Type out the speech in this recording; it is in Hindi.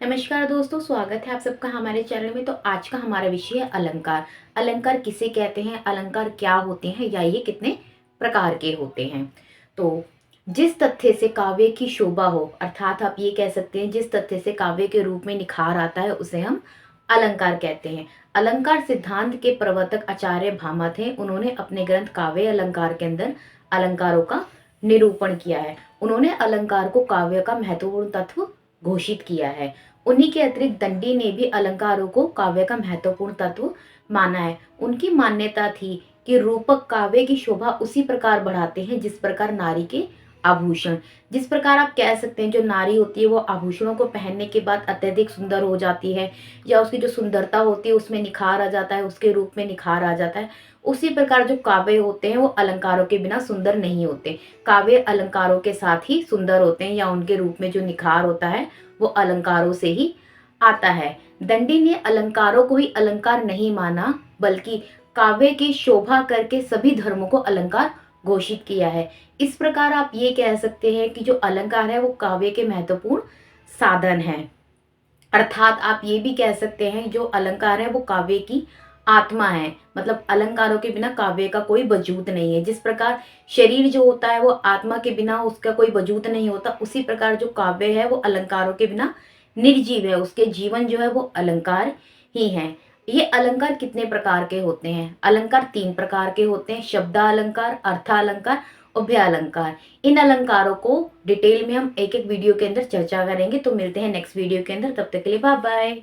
नमस्कार दोस्तों, स्वागत है आप सबका हमारे चैनल में। तो आज का हमारा विषय है अलंकार। अलंकार किसे कहते हैं, अलंकार क्या होते हैं या ये कितने प्रकार के होते हैं। तो जिस तथ्य से काव्य की शोभा हो, अर्थात आप ये कह सकते हैं जिस तथ्य से काव्य के रूप में निखार आता है उसे हम अलंकार कहते हैं। अलंकार सिद्धांत के प्रवर्तक आचार्य भामह थे। उन्होंने अपने ग्रंथ काव्य अलंकार के अंदर अलंकारों का निरूपण किया है। उन्होंने अलंकार को काव्य का महत्वपूर्ण तत्व घोषित किया है। उन्हीं के अतिरिक्त दंडी ने भी अलंकारों को काव्य का महत्वपूर्ण तत्व माना है। उनकी मान्यता थी कि रूपक काव्य की शोभा उसी प्रकार बढ़ाते हैं जिस प्रकार नारी के आभूषण। जिस प्रकार आप कह सकते हैं जो नारी होती है वो आभूषणों को पहनने के बाद अत्यधिक सुंदर हो जाती है, या उसकी जो सुंदरता होती है उसमें निखार आ जाता है, उसके रूप में निखार आ जाता है। उसी प्रकार जो काव्य होते हैं वो अलंकारों के बिना सुंदर नहीं होते। काव्य अलंकारों के साथ ही सुंदर होते हैं, या उनके रूप में जो निखार होता है वो अलंकारों से ही आता है। दंडी ने अलंकारों को ही अलंकार नहीं माना, बल्कि काव्य की शोभा करके सभी धर्मों को अलंकार घोषित किया है। इस प्रकार आप ये कह सकते हैं कि जो अलंकार है वो काव्य के महत्वपूर्ण साधन है। अर्थात आप ये भी कह सकते हैं जो अलंकार है वो काव्य की आत्मा है। मतलब अलंकारों के बिना काव्य का कोई वजूद नहीं है। जिस प्रकार शरीर जो होता है वो आत्मा के बिना उसका कोई वजूद नहीं होता, उसी प्रकार जो काव्य है वो अलंकारों के बिना निर्जीव है। उसके जीवन जो है वो अलंकार ही है। ये अलंकार कितने प्रकार के होते हैं? अलंकार 3 प्रकार के होते हैं: शब्दालंकार, अर्थालंकार और भयालंकार। इन अलंकारों को डिटेल में हम एक एक वीडियो के अंदर चर्चा करेंगे। तो मिलते हैं नेक्स्ट वीडियो के अंदर, तब तक के लिए बाय बाय।